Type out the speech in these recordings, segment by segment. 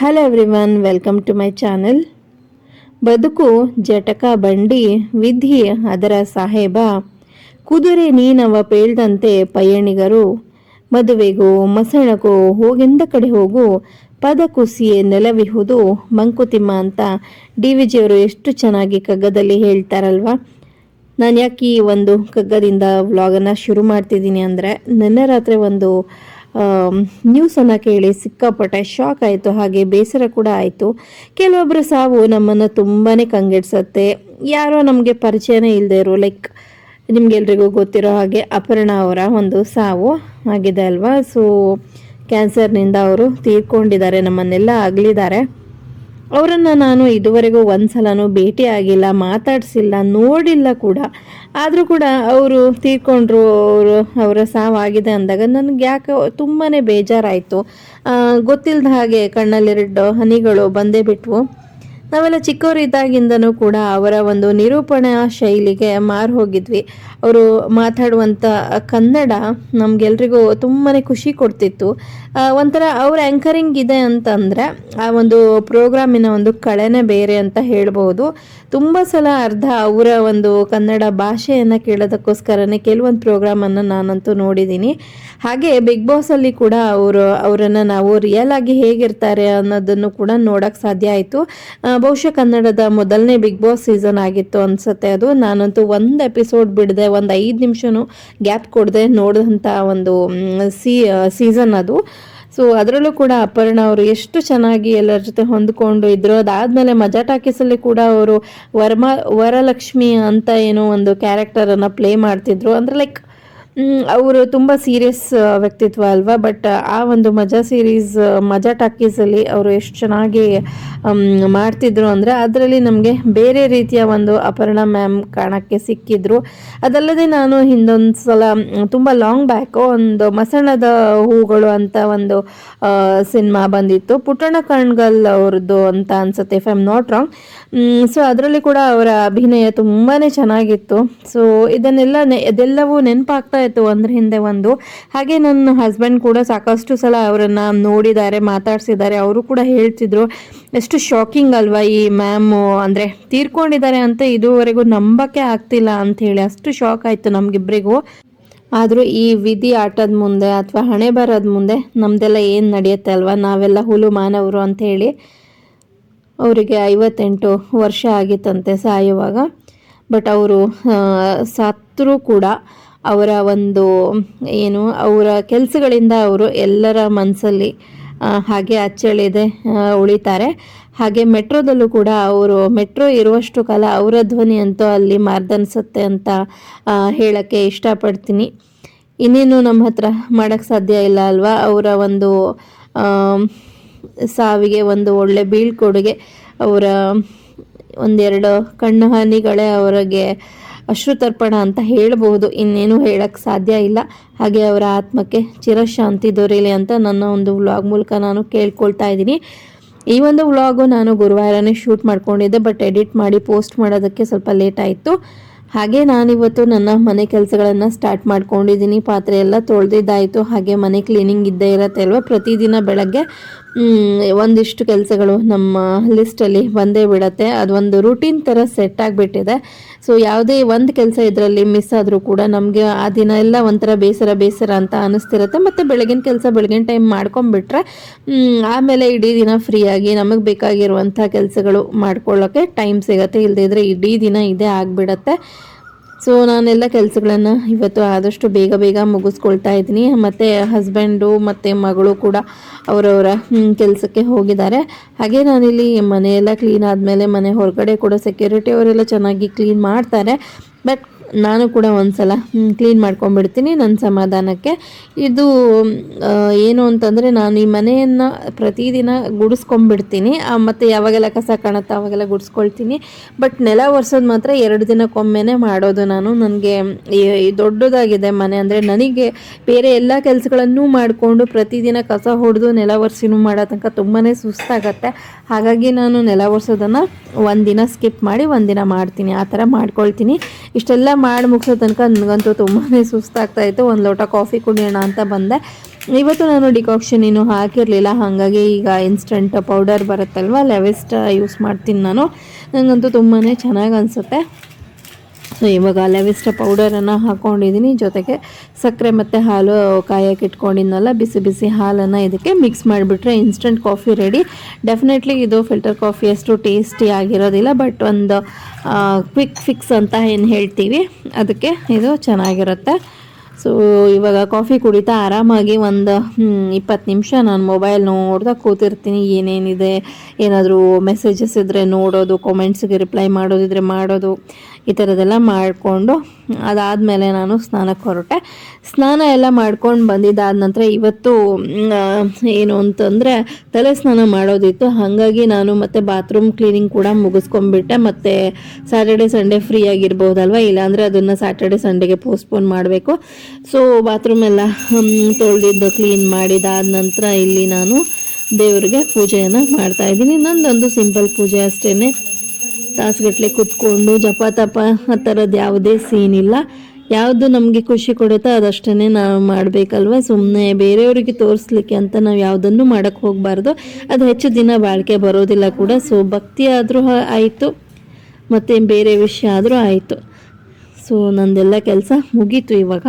Hello everyone, welcome to my channel. ಬದುಕು ಜಟಕ ಬಂಡಿ ವಿಧಿ ಅದರ ಸಾಹೇಬ, ಕುದುರೆ ನೀನವ ಪೇಳ್ದಂತೆ ಪಯಣಿಗರು, ಮದುವೆಗೋ ಮಸಣಗೋ ಹೋಗೆಂದ ಕಡೆ ಹೋಗು, ಪದ ಕುಸಿಯೇ ನೆಲವಿಹುದು ಮಂಕುತಿಮ್ಮ ಅಂತ DVG ಅವರು ಎಷ್ಟು ಚೆನ್ನಾಗಿ ಕಗ್ಗದಲ್ಲಿ ಹೇಳ್ತಾರಲ್ವ. ನಾನು ಯಾಕೆ ಈ ಒಂದು ಕಗ್ಗದಿಂದ ವ್ಲಾಗನ್ನು ಶುರು ಮಾಡ್ತಿದ್ದೀನಿ ಅಂದರೆ, ನಿನ್ನೆ ರಾತ್ರಿ ಒಂದು ನ್ಯೂಸನ್ನು ಕೇಳಿ ಸಿಕ್ಕಾಪಟ್ಟೆ ಶಾಕ್ ಆಯಿತು, ಹಾಗೆ ಬೇಸರ ಕೂಡ ಆಯಿತು. ಕೆಲವೊಬ್ಬರ ಸಾವು ನಮ್ಮನ್ನು ತುಂಬಾ ಕಂಗೆಡ್ಸತ್ತೆ. ಯಾರೋ ನಮಗೆ ಪರಿಚಯನೇ ಇಲ್ಲದೆ ಇರೋ, ಲೈಕ್ ನಿಮ್ಗೆಲ್ರಿಗೂ ಗೊತ್ತಿರೋ ಹಾಗೆ ಅಪರ್ಣಾ ಅವರ ಒಂದು ಸಾವು ಆಗಿದೆ ಅಲ್ವಾ. ಸೊ ಕ್ಯಾನ್ಸರ್ನಿಂದ ಅವರು ತೀರ್ಕೊಂಡಿದ್ದಾರೆ, ನಮ್ಮನ್ನೆಲ್ಲ ಅಗಲಿದ್ದಾರೆ. ಅವರನ್ನು ನಾನು ಇದುವರೆಗೂ ಒಂದ್ಸಲನೂ ಭೇಟಿ ಆಗಿಲ್ಲ, ಮಾತಾಡಿಸಿಲ್ಲ, ನೋಡಿಲ್ಲ ಕೂಡ. ಆದರೂ ಕೂಡ ಅವರು ತೀರ್ಕೊಂಡ್ರು, ಅವರ ಸಾವಾಗಿದೆ ಅಂದಾಗ ನನಗೆ ಯಾಕೆ ತುಂಬಾ ಬೇಜಾರಾಯಿತು. ಗೊತ್ತಿಲ್ಲದ ಹಾಗೆ ಕಣ್ಣಲ್ಲಿರಡು ಹನಿಗಳು ಬಂದೇ ಬಿಟ್ವು. ನಾವೆಲ್ಲ ಚಿಕ್ಕವರಿದ್ದಾಗಿಂದನೂ ಕೂಡ ಅವರ ಒಂದು ನಿರೂಪಣಾ ಶೈಲಿಗೆ ಮಾರು ಹೋಗಿದ್ವಿ. ಅವರು ಮಾತಾಡುವಂಥ ಕನ್ನಡ ನಮಗೆಲ್ರಿಗೂ ತುಂಬಾ ಖುಷಿ ಕೊಡ್ತಿತ್ತು. ಒಂಥರ ಅವ್ರ ಆ್ಯಂಕರಿಂಗ್ ಇದೆ ಅಂತಂದರೆ ಆ ಒಂದು ಪ್ರೋಗ್ರಾಮಿನ ಒಂದು ಕಳೆನೇ ಬೇರೆ ಅಂತ ಹೇಳ್ಬೋದು. ತುಂಬ ಸಲ ಅರ್ಧ ಅವರ ಒಂದು ಕನ್ನಡ ಭಾಷೆಯನ್ನು ಕೇಳೋದಕ್ಕೋಸ್ಕರನೇ ಕೆಲವೊಂದು ಪ್ರೋಗ್ರಾಮನ್ನು ನಾನಂತೂ ನೋಡಿದ್ದೀನಿ. ಹಾಗೆ ಬಿಗ್ ಬಾಸಲ್ಲಿ ಕೂಡ ಅವರನ್ನು ನಾವು ರಿಯಲ್ ಆಗಿ ಹೇಗಿರ್ತಾರೆ ಅನ್ನೋದನ್ನು ಕೂಡ ನೋಡೋಕ್ಕೆ ಸಾಧ್ಯ ಆಯಿತು. ಬಹುಶಃ ಕನ್ನಡದ ಮೊದಲನೇ ಬಿಗ್ ಬಾಸ್ ಸೀಸನ್ ಆಗಿತ್ತು ಅನ್ಸುತ್ತೆ ಅದು. ನಾನಂತೂ ಒಂದು ಎಪಿಸೋಡ್ ಬಿಡದೆ, ಒಂದು 5 ನಿಮಿಷನೂ ಗ್ಯಾಪ್ ಕೊಡದೆ ನೋಡಿದಂಥ ಒಂದು ಸೀಸನ್ ಅದು. ಸೊ ಅದರಲ್ಲೂ ಕೂಡ ಅಪರ್ಣಾ ಅವರು ಎಷ್ಟು ಚೆನ್ನಾಗಿ ಎಲ್ಲರ ಜೊತೆ ಹೊಂದ್ಕೊಂಡು ಇದ್ರು. ಅದಾದಮೇಲೆ ಮಜಾ ಟಾಕೀಸಲ್ಲಿ ಕೂಡ ಅವರು ವರಲಕ್ಷ್ಮಿ ಅಂತ ಏನೋ ಒಂದು ಕ್ಯಾರೆಕ್ಟರನ್ನು ಪ್ಲೇ ಮಾಡ್ತಿದ್ರು. ಅಂದರೆ ಲೈಕ್ ಅವರು ತುಂಬ ಸೀರಿಯಸ್ ವ್ಯಕ್ತಿತ್ವ ಅಲ್ವಾ. ಬಟ್ ಆ ಒಂದು ಮಜಾ ಟಾಕೀಸಲ್ಲಿ ಅವರು ಎಷ್ಟು ಚೆನ್ನಾಗಿ ಮಾಡ್ತಿದ್ರು ಅಂದರೆ, ಅದರಲ್ಲಿ ನಮಗೆ ಬೇರೆ ರೀತಿಯ ಒಂದು ಅಪರ್ಣಾ ಮ್ಯಾಮ್ ಕಾಣೋಕ್ಕೆ ಸಿಕ್ಕಿದ್ರು. ಅದಲ್ಲದೆ ನಾನು ಹಿಂದೊಂದು ಸಲ ತುಂಬ ಲಾಂಗ್ ಬ್ಯಾಕು ಒಂದು ಮಸಣದ ಹೂಗಳು ಅಂತ ಒಂದು ಸಿನಿಮಾ ಬಂದಿತ್ತು, ಪುಟ್ಟಣ ಕಣ್ಗಲ್ ಅವ್ರದ್ದು ಅಂತ ಅನ್ಸುತ್ತೆ, if I am not wrong. So ಅದರಲ್ಲಿ ಕೂಡ ಅವರ ಅಭಿನಯ ತುಂಬಾ ಚೆನ್ನಾಗಿತ್ತು. ಸೊ ಇದೆಲ್ಲವೂ ನೆನಪಾಗ್ತಾ ಇತ್ತು ಒಂದ್ರ ಹಿಂದೆ ಒಂದು. ಹಾಗೆ ನನ್ನ ಹಸ್ಬೆಂಡ್ ಕೂಡ ಸಾಕಷ್ಟು ಸಲ ಅವರನ್ನು ನೋಡಿದ್ದಾರೆ, ಮಾತಾಡ್ಸಿದ್ದಾರೆ. ಅವರು ಕೂಡ ಹೇಳ್ತಿದ್ರು ಎಷ್ಟು ಶಾಕಿಂಗ್ ಅಲ್ವಾ ಈ ಮ್ಯಾಮು, ಅಂದರೆ ತೀರ್ಕೊಂಡಿದ್ದಾರೆ ಅಂತ ಇದುವರೆಗೂ ನಂಬಕ್ಕೆ ಆಗ್ತಿಲ್ಲ ಅಂತ ಹೇಳಿ ಅಷ್ಟು ಶಾಕ್ ಆಯಿತು ನಮಗಿಬ್ಬರಿಗೂ. ಆದರೂ ಈ ವಿಧಿ ಆಟದ ಮುಂದೆ ಅಥವಾ ಹಣೆ ಬರೋದ ಮುಂದೆ ನಮ್ಮದೆಲ್ಲ ಏನು ನಡೆಯುತ್ತೆ ಅಲ್ವಾ, ನಾವೆಲ್ಲ ಹುಲು ಮಾನವರು ಅಂತ ಹೇಳಿ. ಅವರಿಗೆ 58 ವರ್ಷ ಆಗಿತ್ತಂತೆ ಸಾಯುವಾಗ. ಬಟ್ ಅವರು ಸತ್ತರೂ ಕೂಡ ಅವರ ಒಂದು ಅವರ ಕೆಲಸಗಳಿಂದ ಅವರು ಎಲ್ಲರ ಮನಸ್ಸಲ್ಲಿ ಹಾಗೆ ಅಚ್ಚಳಿದೆ ಉಳಿತಾರೆ. ಹಾಗೆ ಮೆಟ್ರೋದಲ್ಲೂ ಕೂಡ ಅವರು ಮೆಟ್ರೋ ಇರುವಷ್ಟು ಕಾಲ ಅವರ ಧ್ವನಿ ಅಂತೂ ಅಲ್ಲಿ ಮಾರ್ದನಿಸುತ್ತೆ ಅಂತ ಹೇಳೋಕ್ಕೆ ಇಷ್ಟಪಡ್ತೀನಿ. ಇನ್ನೇನು ನಮ್ಮ ಹತ್ರ ಮಾಡೋಕ್ಕೆ ಸಾಧ್ಯ ಇಲ್ಲ ಅಲ್ವಾ. ಅವರ ಒಂದು ಸಾವಿಗೆ ಒಂದು ಒಳ್ಳೆ ಬೀಳ್ಕೊಡುಗೆ ಅವರ ಒಂದೆರಡು ಕಣ್ಣು ಹನಿಗಳೇ ಅವರಿಗೆ ಅಶ್ರುತರ್ಪಣ ಅಂತ ಹೇಳ್ಬೋದು, ಇನ್ನೇನು ಹೇಳಕ್ಕೆ ಸಾಧ್ಯ ಇಲ್ಲ. ಹಾಗೆ ಅವರ ಆತ್ಮಕ್ಕೆ ಚಿರಶಾಂತಿ ದೊರೆಯಲಿ ಅಂತ ನನ್ನ ಒಂದು ವ್ಲಾಗ್ ಮೂಲಕ ನಾನು ಕೇಳ್ಕೊಳ್ತಾ ಇದ್ದೀನಿ. ಈ ಒಂದು ವ್ಲಾಗು ನಾನು ಗುರುವಾರನೇ ಶೂಟ್ ಮಾಡ್ಕೊಂಡಿದ್ದೆ, ಬಟ್ ಎಡಿಟ್ ಮಾಡಿ ಪೋಸ್ಟ್ ಮಾಡೋದಕ್ಕೆ ಸ್ವಲ್ಪ ಲೇಟ್ ಆಯಿತು. ಹಾಗೆ ನಾನಿವತ್ತು ನನ್ನ ಮನೆ ಕೆಲಸಗಳನ್ನು ಸ್ಟಾರ್ಟ್ ಮಾಡ್ಕೊಂಡಿದ್ದೀನಿ. ಪಾತ್ರೆ ಎಲ್ಲ ತೊಳೆದಿದ್ದಾಯಿತು. ಹಾಗೆ ಮನೆ ಕ್ಲೀನಿಂಗ್ ಇದ್ದೇ ಇರುತ್ತೆ ಅಲ್ವ. ಪ್ರತಿದಿನ ಬೆಳಗ್ಗೆ ಒಂದಿಷ್ಟು ಕೆಲಸಗಳು ನಮ್ಮ ಲಿಸ್ಟಲ್ಲಿ ಬಂದೇ ಬಿಡುತ್ತೆ. ಅದೊಂದು ರೂಟೀನ್ ಥರ ಸೆಟ್ ಆಗಿಬಿಟ್ಟಿದೆ. ಸೊ ಯಾವುದೇ ಒಂದು ಕೆಲಸ ಇದರಲ್ಲಿ ಮಿಸ್ ಆದರೂ ಕೂಡ ನಮಗೆ ಆ ದಿನ ಎಲ್ಲ ಒಂಥರ ಬೇಸರ ಅಂತ ಅನ್ನಿಸ್ತಿರುತ್ತೆ. ಮತ್ತು ಬೆಳಗಿನ ಕೆಲಸ ಬೆಳಗಿನ ಟೈಮ್ ಮಾಡ್ಕೊಂಬಿಟ್ರೆ ಆಮೇಲೆ ಇಡೀ ದಿನ ಫ್ರೀಯಾಗಿ ನಮಗೆ ಬೇಕಾಗಿರುವಂಥ ಕೆಲಸಗಳು ಮಾಡ್ಕೊಳ್ಳೋಕ್ಕೆ ಟೈಮ್ ಸಿಗುತ್ತೆ. ಇಲ್ಲದಿದ್ದರೆ ಇಡೀ ದಿನ ಇದೇ ಆಗಿಬಿಡತ್ತೆ. ಸೊ ನಾನೆಲ್ಲ ಕೆಲಸಗಳನ್ನು ಇವತ್ತು ಆದಷ್ಟು ಬೇಗ ಮುಗಿಸ್ಕೊಳ್ತಾ ಇದ್ದೀನಿ. ಮತ್ತು ಹಸ್ಬೆಂಡು ಮತ್ತು ಮಗಳು ಕೂಡ ಅವರವರ ಕೆಲಸಕ್ಕೆ ಹೋಗಿದ್ದಾರೆ. ಹಾಗೆ ನಾನಿಲ್ಲಿ ಮನೆಯೆಲ್ಲ ಕ್ಲೀನ್ ಆದಮೇಲೆ ಮನೆ ಹೊರಗಡೆ ಕೂಡ ಸೆಕ್ಯೂರಿಟಿ ಅವರೆಲ್ಲ ಚೆನ್ನಾಗಿ ಕ್ಲೀನ್ ಮಾಡ್ತಾರೆ. ಬಟ್ ನಾನು ಕೂಡ ಒಂದು ಸಲ ಕ್ಲೀನ್ ಮಾಡ್ಕೊಂಡ್ಬಿಡ್ತೀನಿ ನನ್ನ ಸಮಾಧಾನಕ್ಕೆ. ಇದು ಏನು ಅಂತಂದರೆ, ನಾನು ಈ ಮನೆಯನ್ನು ಪ್ರತಿದಿನ ಗುಡಿಸ್ಕೊಂಡ್ಬಿಡ್ತೀನಿ. ಮತ್ತು ಯಾವಾಗೆಲ್ಲ ಕಸ ಕಾಣುತ್ತೆ ಅವಾಗೆಲ್ಲ ಗುಡಿಸ್ಕೊಳ್ತೀನಿ. ಬಟ್ ನೆಲ ಒರೆಸೋದು ಮಾತ್ರ 2 ದಿನಕ್ಕೊಮ್ಮೆನೇ ಮಾಡೋದು ನಾನು. ನನಗೆ ದೊಡ್ಡದಾಗಿದೆ ಮನೆ, ಅಂದರೆ ನನಗೆ ಬೇರೆ ಎಲ್ಲ ಕೆಲಸಗಳನ್ನೂ ಮಾಡಿಕೊಂಡು ಪ್ರತಿದಿನ ಕಸ ಹೊಡೆದು ನೆಲ ಒರೆಸಿನೂ ಮಾಡೋ ತನಕ ತುಂಬಾ ಸುಸ್ತಾಗತ್ತೆ. ಹಾಗಾಗಿ ನಾನು ನೆಲ ಒರೆಸೋದನ್ನು ಒಂದಿನ ಸ್ಕಿಪ್ ಮಾಡಿ ಒಂದಿನ ಮಾಡ್ತೀನಿ, ಆ ಥರ ಮಾಡ್ಕೊಳ್ತೀನಿ. ಇಷ್ಟೆಲ್ಲ ಮಾಡಿ ಮುಗಿಸೋ ತನಕ ನನಗಂತೂ ತುಂಬಾ ಸುಸ್ತಾಗ್ತಾಯಿತ್ತು. ಒಂದು ಲೋಟ ಕಾಫಿ ಕುಡಿಯೋಣ ಅಂತ ಬಂದೆ. ಇವತ್ತು ನಾನು ಡಿಕಾಕ್ಷನ್ ಏನು ಹಾಕಿರಲಿಲ್ಲ, ಹಾಗಾಗಿ ಈಗ ಇನ್ಸ್ಟಂಟ್ ಪೌಡರ್ ಬರುತ್ತಲ್ವ ಲೆವೆಸ್ಟ್ ಯೂಸ್ ಮಾಡ್ತೀನಿ ನಾನು. ನನಗಂತೂ ತುಂಬಾ ಚೆನ್ನಾಗಿ ಅನಿಸುತ್ತೆ. ಸೊ ಇವಾಗ ಲೆವಿಸ್ಟ ಪೌಡರನ್ನು ಹಾಕ್ಕೊಂಡಿದ್ದೀನಿ, ಜೊತೆಗೆ ಸಕ್ಕರೆ ಮತ್ತು ಹಾಲು ಕಾಯಕ್ಕೆ ಇಟ್ಕೊಂಡಿದ್ನಲ್ಲ, ಬಿಸಿ ಬಿಸಿ ಹಾಲನ್ನು ಇದಕ್ಕೆ ಮಿಕ್ಸ್ ಮಾಡಿಬಿಟ್ರೆ ಇನ್ಸ್ಟಂಟ್ ಕಾಫಿ ರೆಡಿ. ಡೆಫಿನೆಟ್ಲಿ ಇದು ಫಿಲ್ಟರ್ ಕಾಫಿ ಅಷ್ಟು ಟೇಸ್ಟಿ ಆಗಿರೋದಿಲ್ಲ, ಬಟ್ ಒಂದು ಕ್ವಿಕ್ ಫಿಕ್ಸ್ ಅಂತ ಏನು ಹೇಳ್ತೀವಿ ಅದಕ್ಕೆ ಇದು ಚೆನ್ನಾಗಿರುತ್ತೆ. ಸೊ ಇವಾಗ ಕಾಫಿ ಕುಡಿತಾ ಆರಾಮಾಗಿ ಒಂದು 20 ನಿಮಿಷ ನಾನು ಮೊಬೈಲ್ ನೋಡ್ದಾಗ ಕೂತಿರ್ತೀನಿ. ಏನೇನಿದೆ, ಏನಾದರೂ ಮೆಸೇಜಸ್ ಇದ್ದರೆ ನೋಡೋದು, ಕಾಮೆಂಟ್ಸಿಗೆ ರಿಪ್ಲೈ ಮಾಡೋದಿದ್ರೆ ಮಾಡೋದು, ಈ ಥರದ್ದೆಲ್ಲ ಮಾಡಿಕೊಂಡು ಅದಾದಮೇಲೆ ನಾನು ಸ್ನಾನಕ್ಕೆ ಹೊರಟೆ. ಸ್ನಾನ ಎಲ್ಲ ಮಾಡ್ಕೊಂಡು ಬಂದಿದ್ದಾದ ನಂತರ ಇವತ್ತು ಏನು ಅಂತಂದರೆ ತಲೆ ಸ್ನಾನ ಮಾಡೋದಿತ್ತು, ಹಾಗಾಗಿ ನಾನು ಮತ್ತೆ ಬಾತ್ರೂಮ್ ಕ್ಲೀನಿಂಗ್ ಕೂಡ ಮುಗಿಸ್ಕೊಂಡ್ಬಿಟ್ಟೆ. ಮತ್ತು ಸ್ಯಾಟರ್ಡೆ ಸಂಡೇ ಫ್ರೀ ಆಗಿರ್ಬೋದಲ್ವ, ಇಲ್ಲಾಂದರೆ ಅದನ್ನು ಸ್ಯಾಟರ್ಡೆ ಸಂಡೇಗೆ ಪೋಸ್ಟ್ಪೋನ್ ಮಾಡಬೇಕು. ಸೊ ಬಾತ್ರೂಮ್ ಎಲ್ಲ ತೊಳೆದಿದ್ದು ಕ್ಲೀನ್ ಮಾಡಿದಾದ ನಂತರ ಇಲ್ಲಿ ನಾನು ದೇವರಿಗೆ ಪೂಜೆಯನ್ನು ಮಾಡ್ತಾಯಿದ್ದೀನಿ. ನಂದೊಂದು ಸಿಂಪಲ್ ಪೂಜೆ ಅಷ್ಟೇ, ತಾಸುಗಟ್ಟಲೆ ಕೂತ್ಕೊಂಡು ಜಪ ತಪ ಆ ಥರದ್ದು ಯಾವುದೇ ಸೀನ್ ಇಲ್ಲ. ಯಾವುದು ನಮಗೆ ಖುಷಿ ಕೊಡುತ್ತೋ ಅದಷ್ಟೇ ನಾವು ಮಾಡಬೇಕಲ್ವ. ಸುಮ್ಮನೆ ಬೇರೆಯವರಿಗೆ ತೋರಿಸ್ಲಿಕ್ಕೆ ಅಂತ ನಾವು ಯಾವುದನ್ನು ಮಾಡೋಕ್ಕೆ ಹೋಗಬಾರ್ದು, ಅದು ಹೆಚ್ಚು ದಿನ ಬಾಳಿಕೆ ಬರೋದಿಲ್ಲ ಕೂಡ. ಸೊ ಭಕ್ತಿ ಆದರೂ ಆಯಿತು, ಮತ್ತು ಬೇರೆ ವಿಷಯ ಆದರೂ ಆಯಿತು. ಸೊ ನಂದೆಲ್ಲ ಕೆಲಸ ಮುಗೀತು. ಇವಾಗ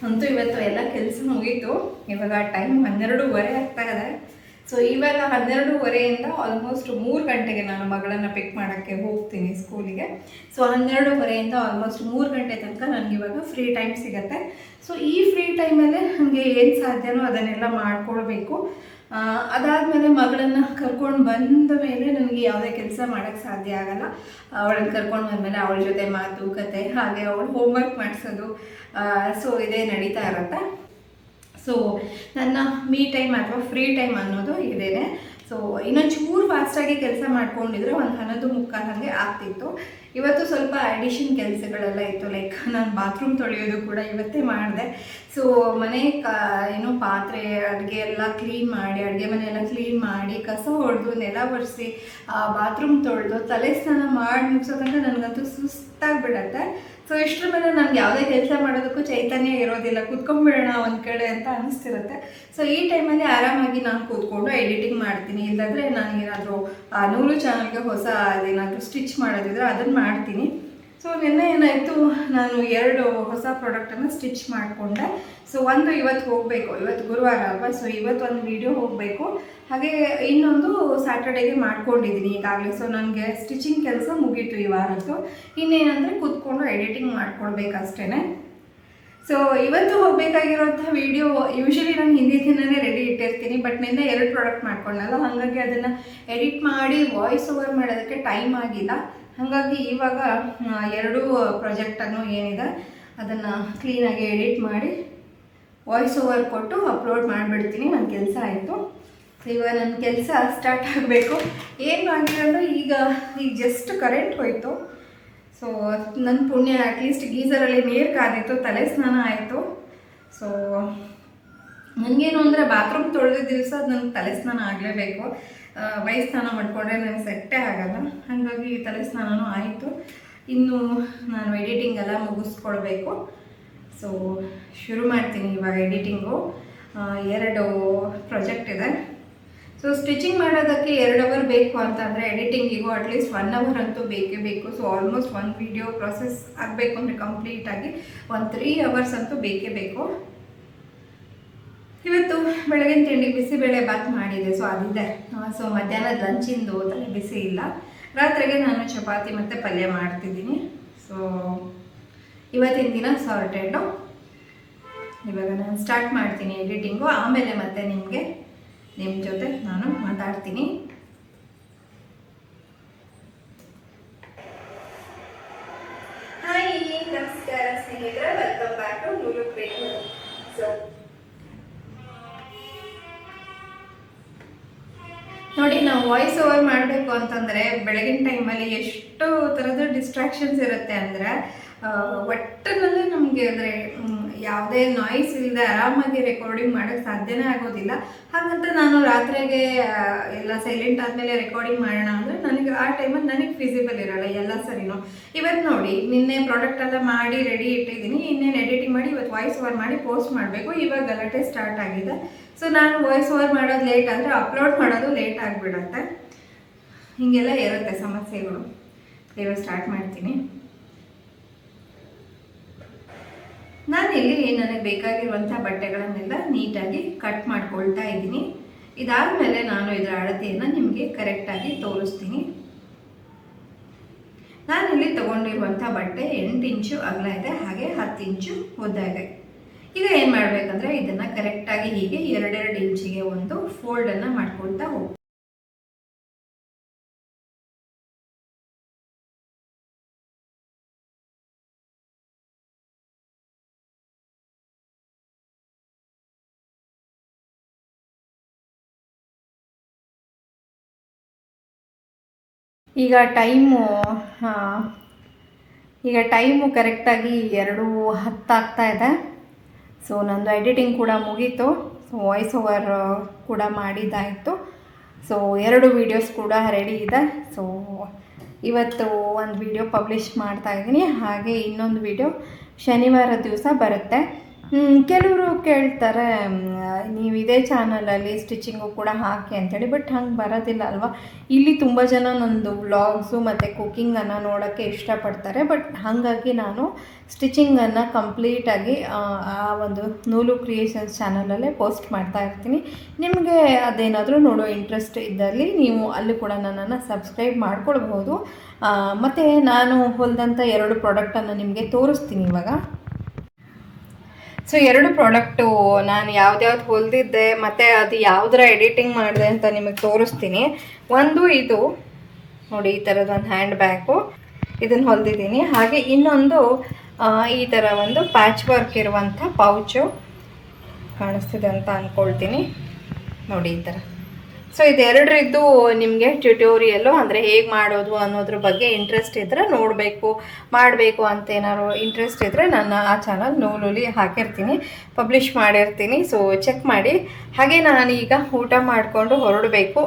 ಅಂತೂ ಇವತ್ತು ಎಲ್ಲ ಕೆಲಸ ಮುಗೀತು. ಇವಾಗ ಟೈಮ್ 12:30 ಆಗ್ತಾ ಇದೆ. ಸೊ ಇವಾಗ 12:30ಇಂದ ಆಲ್ಮೋಸ್ಟ್ 3 ಗಂಟೆಗೆ ನಾನು ಮಗಳನ್ನು ಪಿಕ್ ಮಾಡೋಕ್ಕೆ ಹೋಗ್ತೀನಿ ಸ್ಕೂಲಿಗೆ. ಸೊ 12:30ಇಂದ ಆಲ್ಮೋಸ್ಟ್ 3 ಗಂಟೆ ತನಕ ನನಗೆ ಇವಾಗ ಫ್ರೀ ಟೈಮ್ ಸಿಗುತ್ತೆ. ಸೊ ಈ ಫ್ರೀ ಟೈಮಲ್ಲೇ ನನಗೆ ಏನು ಸಾಧ್ಯನೋ ಅದನ್ನೆಲ್ಲ ಮಾಡ್ಕೊಳ್ಬೇಕು. ಅದಾದಮೇಲೆ ಮಗಳನ್ನು ಕರ್ಕೊಂಡು ಬಂದ ಮೇಲೆ ನನಗೆ ಯಾವುದೇ ಕೆಲಸ ಮಾಡೋಕ್ಕೆ ಸಾಧ್ಯ ಆಗಲ್ಲ. ಅವಳನ್ನು ಕರ್ಕೊಂಡು ಬಂದಮೇಲೆ ಅವಳ ಜೊತೆ ಮಾತುಕತೆ, ಹಾಗೆ ಅವಳು ಹೋಮ್ವರ್ಕ್ ಮಾಡಿಸೋದು, ಸೊ ಇದೇ ನಡೀತಾ ಇರುತ್ತೆ. ಸೊ ನನ್ನ ಮೀ ಟೈಮ್ ಅಥವಾ ಫ್ರೀ ಟೈಮ್ ಅನ್ನೋದು ಇದೇನೆ. ಸೊ ಇನ್ನೊಂದು ಚೂರು ಫಾಸ್ಟಾಗಿ ಕೆಲಸ ಮಾಡ್ಕೊಂಡಿದ್ರೆ ಒಂದು 11:45 ಹಾಗೆ ಆಗ್ತಿತ್ತು. ಇವತ್ತು ಸ್ವಲ್ಪ ಅಡಿಷನ್ ಕೆಲಸಗಳೆಲ್ಲ ಇತ್ತು, ಲೈಕ್ ನಾನು ಬಾತ್ರೂಮ್ ತೊಳೆಯೋದು ಕೂಡ ಇವತ್ತೇ ಮಾಡಿದೆ. ಸೊ ಮನೆ ಏನೋ ಪಾತ್ರೆ ಅಡುಗೆ ಎಲ್ಲ ಕ್ಲೀನ್ ಮಾಡಿ, ಅಡುಗೆ ಮನೆಯೆಲ್ಲ ಕ್ಲೀನ್ ಮಾಡಿ, ಕಸ ಹೊಡೆದು, ನೆಲ ಒರೆಸಿ, ಬಾತ್ರೂಮ್ ತೊಳೆದು, ತಲೆ ಸ್ನಾನ ಮಾಡಿ ಮುಗಿಸೋದಂತ ನನಗಂತೂ ಸುಸ್ತಾಗಿಬಿಡತ್ತೆ. ಸೊ ಇಷ್ಟರ ಮೇಲೆ ನನಗೆ ಯಾವುದೇ ಕೆಲಸ ಮಾಡೋದಕ್ಕೂ ಚೈತನ್ಯ ಇರೋದಿಲ್ಲ, ಕೂತ್ಕೊಂಡ್ಬಿಡೋಣ ಒಂದು ಕಡೆ ಅಂತ ಅನಿಸ್ತಿರುತ್ತೆ. ಸೊ ಈ ಟೈಮಲ್ಲಿ ಆರಾಮಾಗಿ ನಾನು ಕೂತ್ಕೊಂಡು ಎಡಿಟಿಂಗ್ ಮಾಡ್ತೀನಿ. ಇಲ್ಲಾಂದರೆ ನನಗೇನಾದರೂ ನೂಲು ಚಾನಲ್ಗೆ ಹೊಸ ಅದೇನಾದರೂ ಸ್ಟಿಚ್ ಮಾಡೋದಿದ್ರೆ ಅದನ್ನು ಮಾಡ್ತೀನಿ. ಸೊ ನಿನ್ನೆ ಏನಾಯಿತು, ನಾನು 2 ಹೊಸ ಪ್ರಾಡಕ್ಟನ್ನು ಸ್ಟಿಚ್ ಮಾಡಿಕೊಂಡೆ. ಸೊ ಒಂದು ಇವತ್ತು ಹೋಗಬೇಕು, ಇವತ್ತು ಗುರುವಾರ ಅಲ್ವಾ, ಸೊ ಇವತ್ತು ಒಂದು ವಿಡಿಯೋ ಹೋಗಬೇಕು. ಹಾಗೆ ಇನ್ನೊಂದು ಸ್ಯಾಟರ್ಡೇಗೆ ಮಾಡ್ಕೊಂಡಿದ್ದೀನಿ ಈಗಾಗಲೇ. ಸೊ ನನಗೆ ಸ್ಟಿಚಿಂಗ್ ಕೆಲಸ ಮುಗೀತು ಈ ವಾರದ್ದು. ಇನ್ನೇನಂದರೆ ಕೂತ್ಕೊಂಡು ಎಡಿಟಿಂಗ್ ಮಾಡ್ಕೊಳ್ಬೇಕಷ್ಟೇ. ಸೊ ಇವತ್ತು ಹೋಗಬೇಕಾಗಿರೋಂಥ ವಿಡಿಯೋ ಯೂಶ್ವಲಿ ನಾನು ಹಿಂದಿನ ದಿನವೇ ರೆಡಿ ಇಟ್ಟಿರ್ತೀನಿ, ಬಟ್ ನಿನ್ನೆ 2 ಪ್ರಾಡಕ್ಟ್ ಮಾಡ್ಕೊಂಡಲ್ಲ, ಹಾಗಾಗಿ ಅದನ್ನು ಎಡಿಟ್ ಮಾಡಿ ವಾಯ್ಸ್ ಓವರ್ ಮಾಡೋದಕ್ಕೆ ಟೈಮ್ ಆಗಿಲ್ಲ. ಹಾಗಾಗಿ ಇವಾಗ 2 ಪ್ರಾಜೆಕ್ಟನ್ನು ಏನಿದೆ ಅದನ್ನು ಕ್ಲೀನಾಗಿ ಎಡಿಟ್ ಮಾಡಿ ವಾಯ್ಸ್ ಓವರ್ ಕೊಟ್ಟು ಅಪ್ಲೋಡ್ ಮಾಡಿಬಿಡ್ತೀನಿ. ನನ್ನ ಕೆಲಸ ಆಯಿತು. ಸೊ ಇವಾಗ ನನ್ನ ಕೆಲಸ ಸ್ಟಾರ್ಟ್ ಆಗಬೇಕು. ಏನು ಆಗಿದೆ ಅಂದರೆ ಈಗ ಜಸ್ಟ್ ಕರೆಂಟ್ ಹೋಯಿತು. ಸೊ ನನ್ನ ಪುಣ್ಯ ಅಟ್ಲೀಸ್ಟ್ ಗೀಸರಲ್ಲಿ ನೀರು ಕಾದಿತ್ತು, ತಲೆ ಸ್ನಾನ ಆಯಿತು. ಸೊ ನನಗೇನು ಅಂದರೆ ಬಾತ್ರೂಮ್ ತೊಳೆದ ದಿವಸ ನನಗೆ ತಲೆ ಸ್ನಾನ ಆಗಲೇಬೇಕು. ವಯಸ್ಸು ಸ್ನಾನ ಮಾಡಿಕೊಂಡ್ರೆ ನನಗೆ ಸೆಟ್ಟೇ ಆಗಲ್ಲ. ಹಾಗಾಗಿ ತಲೆ ಸ್ನಾನನೂ ಆಯಿತು. ಇನ್ನು ನಾನು ಎಡಿಟಿಂಗ್ ಎಲ್ಲ ಮುಗಿಸ್ಕೊಳ್ಬೇಕು. ಸೊ ಶುರು ಮಾಡ್ತೀನಿ ಇವಾಗ ಎಡಿಟಿಂಗು. 2 ಪ್ರಾಜೆಕ್ಟ್ ಇದೆ. ಸೊ ಸ್ಟಿಚಿಂಗ್ ಮಾಡೋದಕ್ಕೆ 2 ಅವರ್ ಬೇಕು ಅಂತಂದರೆ ಎಡಿಟಿಂಗಿಗೂ ಅಟ್ಲೀಸ್ಟ್ 1 ಅವರ್ ಅಂತೂ ಬೇಕೇ ಬೇಕು. ಸೊ ಆಲ್ಮೋಸ್ಟ್ ಒಂದು ವಿಡಿಯೋ ಪ್ರೊಸೆಸ್ ಆಗಬೇಕು ಅಂದರೆ ಕಂಪ್ಲೀಟಾಗಿ ಒಂದು 3 ಅವರ್ಸ್ ಅಂತೂ ಬೇಕೇ ಬೇಕು. ಇವತ್ತು ಬೆಳಗಿನ ತಿಂಡಿ ಬಿಸಿಬೇಳೆ ಬಾತ್ ಮಾಡಿದೆ, ಸೊ ಅದಿದೆ. ಸೊ ಮಧ್ಯಾಹ್ನದ ಲಂಚಿಂದು ತಲೆ ಬಿಸಿ ಇಲ್ಲ. ರಾತ್ರಿಗೆ ನಾನು ಚಪಾತಿ ಮತ್ತು ಪಲ್ಯ ಮಾಡ್ತಿದ್ದೀನಿ. ಸೊ ಇವತ್ತಿನ ದಿನ ಸಾರ್ಟೆಡು. ಇವಾಗ ನಾನು ಸ್ಟಾರ್ಟ್ ಮಾಡ್ತೀನಿ ಎಡಿಟಿಂಗು, ಆಮೇಲೆ ಮತ್ತೆ ನಿಮ್ಮ ಜೊತೆ ನಾನು ಮಾತಾಡ್ತೀನಿ. ಹಾಯ್, ನಮಸ್ಕಾರ ಸ್ನೇಹಿತರೆ, ವೆಲ್ಕಮ್ ಬ್ಯಾಕ್ ಟು ನೂಲು ಪ್ರೇಮ. ಸೊ ನೋಡಿ, ನಾವು ವಾಯ್ಸ್ ಓವರ್ ಮಾಡಬೇಕು ಅಂತಂದರೆ ಬೆಳಗಿನ ಟೈಮಲ್ಲಿ ಎಷ್ಟು ಥರದ ಡಿಸ್ಟ್ರಾಕ್ಷನ್ಸ್ ಇರುತ್ತೆ ಅಂದರೆ ಒಟ್ಟಿನಲ್ಲಿ ನಮಗೆ ಅಂದರೆ ಯಾವುದೇ ನಾಯ್ಸ್ ಇಲ್ಲದೆ ಆರಾಮಾಗಿ ರೆಕಾರ್ಡಿಂಗ್ ಮಾಡೋಕ್ಕೆ ಸಾಧ್ಯನೇ ಆಗೋದಿಲ್ಲ. ಹಾಗಂತ ನಾನು ರಾತ್ರಿಗೆ ಎಲ್ಲ ಸೈಲೆಂಟ್ ಆದಮೇಲೆ ರೆಕಾರ್ಡಿಂಗ್ ಮಾಡೋಣ ಅಂದರೆ ನನಗೆ ಆ ಟೈಮಲ್ಲಿ ನನಗೆ ಫಿಸಿಬಲ್ ಇರೋಲ್ಲ ಎಲ್ಲ ಸರಿನೂ. ಇವತ್ತು ನೋಡಿ ನಿನ್ನೆ ಪ್ರಾಡಕ್ಟ್ ಎಲ್ಲ ಮಾಡಿ ರೆಡಿ ಇಟ್ಟಿದ್ದೀನಿ, ಇನ್ನೇನು ಎಡಿಟಿಂಗ್ ಮಾಡಿ ಇವತ್ತು ವಾಯ್ಸ್ ಓವರ್ ಮಾಡಿ ಪೋಸ್ಟ್ ಮಾಡಬೇಕು. ಇವಾಗ ಗಲಾಟೆ ಸ್ಟಾರ್ಟ್ ಆಗಿದೆ. ಸೊ ನಾನು ವಾಯ್ಸ್ ಓವರ್ ಮಾಡೋದು ಲೇಟ್ ಆದರೆ ಅಪ್ಲೋಡ್ ಮಾಡೋದು ಲೇಟ್ ಆಗಿಬಿಡತ್ತೆ. ಹೀಗೆಲ್ಲ ಇರುತ್ತೆ ಸಮಸ್ಯೆಗಳು. ಇವಾಗ ಸ್ಟಾರ್ಟ್ ಮಾಡ್ತೀನಿ. ನಾನಿಲ್ಲಿ ನನಗೆ ಬೇಕಾಗಿರುವಂಥ ಬಟ್ಟೆಗಳನ್ನೆಲ್ಲ ನೀಟಾಗಿ ಕಟ್ ಮಾಡ್ಕೊಳ್ತಾ ಇದ್ದೀನಿ. ಇದಾದಮೇಲೆ ನಾನು ಇದರ ಅಳತೆಯನ್ನು ನಿಮಗೆ ಕರೆಕ್ಟಾಗಿ ತೋರಿಸ್ತೀನಿ. ನಾನಿಲ್ಲಿ ತೊಗೊಂಡಿರುವಂಥ ಬಟ್ಟೆ 8 ಇಂಚು ಅಗಲ ಇದೆ, ಹಾಗೆ 10 ಇಂಚು ಉದ್ದ ಇದೆ. ಈಗ ಏನು ಮಾಡಬೇಕಂದ್ರೆ ಇದನ್ನು ಕರೆಕ್ಟಾಗಿ ಹೀಗೆ 2 ಇಂಚಿಗೆ ಒಂದು ಫೋಲ್ಡನ್ನು ಮಾಡ್ಕೊಳ್ತಾ ಹೋಗ್ತೀನಿ. ಈಗ ಟೈಮು ಕರೆಕ್ಟಾಗಿ 2:10 ಆಗ್ತಾ ಇದೆ. ಸೊ ನಂದು ಎಡಿಟಿಂಗ್ ಕೂಡ ಮುಗೀತು. ಸೊ ವಾಯ್ಸ್ ಓವರ್ ಕೂಡ ಮಾಡಿದ್ದಾಯಿತು. ಸೊ 2 ವೀಡಿಯೋಸ್ ಕೂಡ ರೆಡಿ ಇದೆ. ಸೊ ಇವತ್ತು ಒಂದು ವಿಡಿಯೋ ಪಬ್ಲಿಷ್ ಮಾಡ್ತಾಯಿದ್ದೀನಿ, ಹಾಗೆ ಇನ್ನೊಂದು ವಿಡಿಯೋ ಶನಿವಾರ ದಿವಸ ಬರುತ್ತೆ. ಕೆಲವರು ಕೇಳ್ತಾರೆ ನೀವು ಇದೇ ಚಾನಲಲ್ಲಿ ಸ್ಟಿಚಿಂಗು ಕೂಡ ಹಾಕಿ ಅಂಥೇಳಿ, ಬಟ್ ಹಂಗೆ ಬರೋದಿಲ್ಲ ಅಲ್ವಾ. ಇಲ್ಲಿ ತುಂಬ ಜನ ನಂದು ವ್ಲಾಗ್ಸು ಮತ್ತು ಕುಕ್ಕಿಂಗನ್ನು ನೋಡೋಕ್ಕೆ ಇಷ್ಟಪಡ್ತಾರೆ. ಬಟ್ ಹಾಗಾಗಿ ನಾನು ಸ್ಟಿಚಿಂಗನ್ನು ಕಂಪ್ಲೀಟಾಗಿ ಆ ಒಂದು ನೂಲು ಕ್ರಿಯೇಷನ್ಸ್ ಚಾನಲಲ್ಲೇ ಪೋಸ್ಟ್ ಮಾಡ್ತಾ ಇರ್ತೀನಿ. ನಿಮಗೆ ಅದೇನಾದರೂ ನೋಡೋ ಇಂಟ್ರೆಸ್ಟ್ ಇದ್ದಲ್ಲಿ ನೀವು ಅಲ್ಲಿ ಕೂಡ ನನ್ನನ್ನು ಸಬ್ಸ್ಕ್ರೈಬ್ ಮಾಡ್ಕೊಳ್ಬೋದು. ಮತ್ತು ನಾನು ಹೊಲಿದಂಥ 2 ಪ್ರಾಡಕ್ಟನ್ನು ನಿಮಗೆ ತೋರಿಸ್ತೀನಿ ಇವಾಗ. ಸೊ 2 ಪ್ರಾಡಕ್ಟು ನಾನು ಯಾವ್ದ್ಯಾವ್ದು ಹೊಲಿದಿದ್ದೆ ಮತ್ತು ಅದು ಯಾವುದರ ಎಡಿಟಿಂಗ್ ಮಾಡಿದೆ ಅಂತ ನಿಮಗೆ ತೋರಿಸ್ತೀನಿ. ಒಂದು ಇದು ನೋಡಿ, ಈ ಥರದ ಒಂದು ಹ್ಯಾಂಡ್ ಬ್ಯಾಗು, ಇದನ್ನು ಹೊಲಿದಿದ್ದೀನಿ. ಹಾಗೆ ಇನ್ನೊಂದು ಈ ಥರ ಒಂದು ಪ್ಯಾಚ್ ವರ್ಕ್ ಇರುವಂಥ ಪೌಚು ಕಾಣಿಸ್ತಿದೆ ಅಂತ ಅಂದ್ಕೊಳ್ತೀನಿ. ನೋಡಿ ಈ ಥರ. ಸೊ ಇದೆರಡರಿದ್ದು ನಿಮಗೆ ಟ್ಯುಟೋರಿಯಲ್ಲು, ಅಂದರೆ ಹೇಗೆ ಮಾಡೋದು ಅನ್ನೋದ್ರ ಬಗ್ಗೆ ಇಂಟ್ರೆಸ್ಟ್ ಇದ್ದರೆ ಮಾಡಬೇಕು ಅಂತ ಏನಾದ್ರು ಇಂಟ್ರೆಸ್ಟ್ ಇದ್ದರೆ ನನ್ನ ಆ ಚಾನಲ್ ನೂಲುಲಿ ಹಾಕಿರ್ತೀನಿ, ಪಬ್ಲಿಷ್ ಮಾಡಿರ್ತೀನಿ. ಸೊ ಚೆಕ್ ಮಾಡಿ. ಹಾಗೆ ನಾನೀಗ ಊಟ ಮಾಡಿಕೊಂಡು ಹೊರಡಬೇಕು.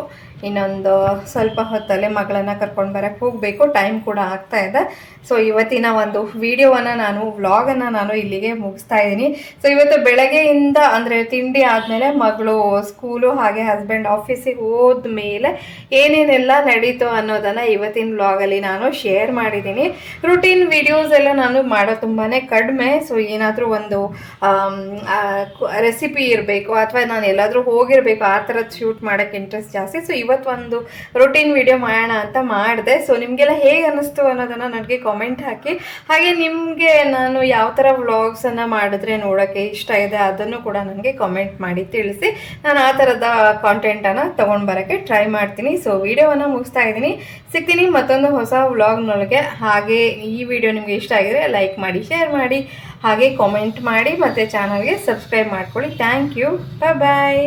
ಇನ್ನೊಂದು ಸ್ವಲ್ಪ ಹೊತ್ತಲ್ಲೇ ಮಗಳನ್ನು ಕರ್ಕೊಂಡು ಬರೋಕ್ಕೆ ಹೋಗಬೇಕು. ಟೈಮ್ ಕೂಡ ಆಗ್ತಾ ಇದೆ. ಸೊ ಇವತ್ತಿನ ಒಂದು ವಿಡಿಯೋವನ್ನು ವ್ಲಾಗನ್ನು ನಾನು ಇಲ್ಲಿಗೆ ಮುಗಿಸ್ತಾ ಇದ್ದೀನಿ. ಸೊ ಇವತ್ತು ಬೆಳಗ್ಗೆಯಿಂದ ಅಂದರೆ ತಿಂಡಿ ಆದಮೇಲೆ ಮಗಳು ಸ್ಕೂಲು ಹಾಗೆ ಹಸ್ಬೆಂಡ್ ಆಫೀಸಿಗೆ ಹೋದ ಮೇಲೆ ಏನೇನೆಲ್ಲ ನಡೀತು ಅನ್ನೋದನ್ನು ಇವತ್ತಿನ ವ್ಲಾಗಲ್ಲಿ ನಾನು ಶೇರ್ ಮಾಡಿದ್ದೀನಿ. ರುಟೀನ್ ವಿಡಿಯೋಸ್ ಎಲ್ಲ ನಾನು ಮಾಡೋ ತುಂಬಾ ಕಡಿಮೆ. ಸೊ ಏನಾದರೂ ಒಂದು ರೆಸಿಪಿ ಇರಬೇಕು ಅಥವಾ ನಾನು ಎಲ್ಲಾದರೂ ಹೋಗಿರಬೇಕು, ಆ ಥರದ್ದು ಶೂಟ್ ಮಾಡೋಕ್ಕೆ ಇಂಟ್ರೆಸ್ಟ್ ಜಾಸ್ತಿ. ಸೊ ಇವತ್ತು ಒಂದು ರುಟೀನ್ ವಿಡಿಯೋ ಮಾಡೋಣ ಅಂತ ಮಾಡಿದೆ. ಸೊ ನಿಮಗೆಲ್ಲ ಹೇಗೆ ಅನ್ನಿಸ್ತು ಅನ್ನೋದನ್ನು ನನಗೆ ಕಾಮೆಂಟ್ ಹಾಕಿ. ಹಾಗೆ ನಿಮಗೆ ನಾನು ಯಾವ ಥರ ವ್ಲಾಗ್ಸನ್ನು ಮಾಡಿದ್ರೆ ನೋಡೋಕ್ಕೆ ಇಷ್ಟ ಇದೆ ಅದನ್ನು ಕೂಡ ನನಗೆ ಕಾಮೆಂಟ್ ಮಾಡಿ ತಿಳಿಸಿ. ನಾನು ಆ ಥರದ ಕಾಂಟೆಂಟನ್ನು ತೊಗೊಂಡು ಬರೋಕ್ಕೆ ಟ್ರೈ ಮಾಡ್ತೀನಿ. ಸೊ ವಿಡಿಯೋವನ್ನು ಮುಗಿಸ್ತಾ ಇದ್ದೀನಿ. ಸಿಗ್ತೀನಿ ಮತ್ತೊಂದು ಹೊಸ ವ್ಲಾಗ್ನೊಳಗೆ. ಹಾಗೆ ಈ ವಿಡಿಯೋ ನಿಮಗೆ ಇಷ್ಟ ಆಗಿದ್ರೆ ಲೈಕ್ ಮಾಡಿ, ಶೇರ್ ಮಾಡಿ, ಹಾಗೆ ಕಾಮೆಂಟ್ ಮಾಡಿ, ಮತ್ತು ಚಾನಲ್ಗೆ ಸಬ್ಸ್ಕ್ರೈಬ್ ಮಾಡ್ಕೊಳ್ಳಿ. Thank you. ಬಾಯ್.